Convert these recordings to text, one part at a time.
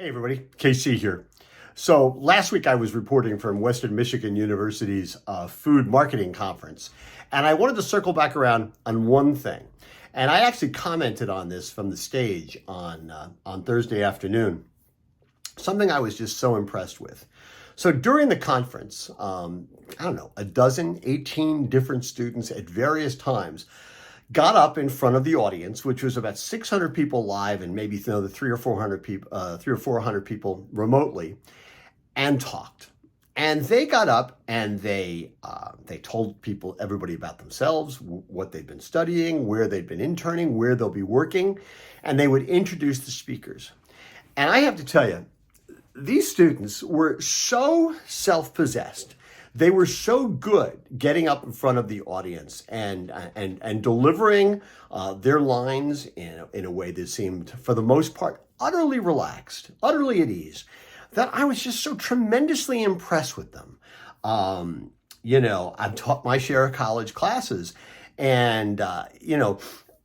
Hey everybody, KC here. So last week I was reporting from Western Michigan University's food marketing conference, and I wanted to circle back around on one thing. And I actually commented on this from the stage on Thursday afternoon, something I was just so impressed with. So during the conference, I don't know, 18 different students at various times got up in front of the audience, which was about 600 people live and maybe the 300 or 400 people remotely, and talked. And they got up and they told everybody about themselves, what they've been studying, where they've been interning, where they'll be working, and they would introduce the speakers. And I have to tell you, these students were so self-possessed. They were so good getting up in front of the audience and delivering their lines in a way that seemed, for the most part, utterly relaxed, utterly at ease, that I was just so tremendously impressed with them. I've taught my share of college classes, and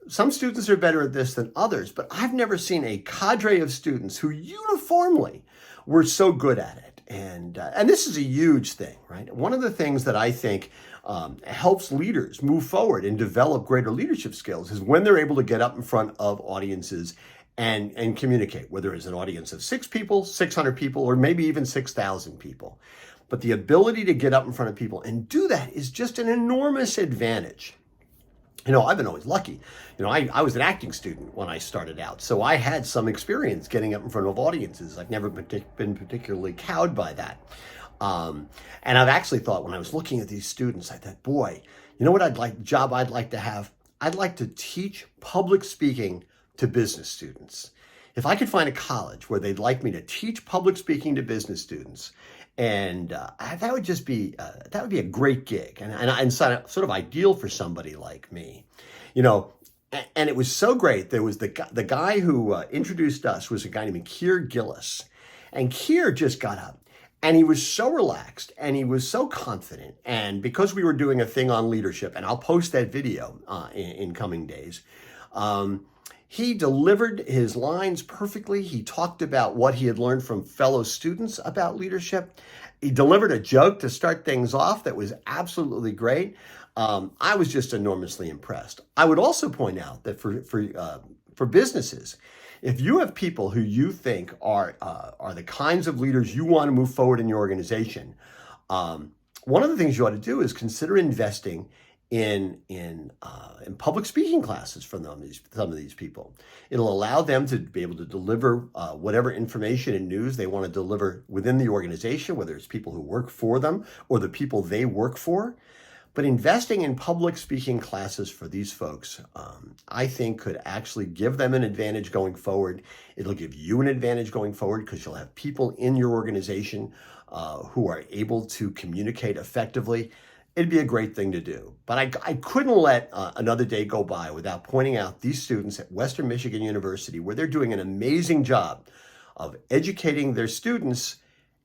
some students are better at this than others, but I've never seen a cadre of students who uniformly were so good at it. And this is a huge thing, right? One of the things that I think helps leaders move forward and develop greater leadership skills is when they're able to get up in front of audiences and communicate, whether it's an audience of 6 people, 600 people, or maybe even 6,000 people. But the ability to get up in front of people and do that is just an enormous advantage. I've been always lucky. I was an acting student when I started out, so I had some experience getting up in front of audiences. I've never been particularly cowed by that. And I've actually thought, when I was looking at these students, I thought, boy, job I'd like to have? I'd like to teach public speaking to business students. If I could find a college where they'd like me to teach public speaking to business students, and that would just be a great gig, and sort of ideal for somebody like me, And it was so great. There was the guy who introduced us was a guy named Keir Gillis, and Keir just got up, and he was so relaxed, and he was so confident. And because we were doing a thing on leadership, and I'll post that video in coming days. He delivered his lines perfectly. He talked about what he had learned from fellow students about leadership. He delivered a joke to start things off that was absolutely great. I was just enormously impressed. I would also point out that for businesses, if you have people who you think are the kinds of leaders you want to move forward in your organization, one of the things you ought to do is consider investing in public speaking classes for some of these people. It'll allow them to be able to deliver whatever information and news they want to deliver within the organization, whether it's people who work for them or the people they work for. But investing in public speaking classes for these folks, I think, could actually give them an advantage going forward. It'll give you an advantage going forward because you'll have people in your organization who are able to communicate effectively. It'd be a great thing to do. But I couldn't let another day go by without pointing out these students at Western Michigan University, where they're doing an amazing job of educating their students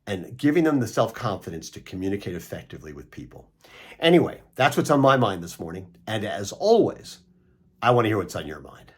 and giving them the self-confidence to communicate effectively with people. Anyway, that's what's on my mind this morning. And as always, I want to hear what's on your mind.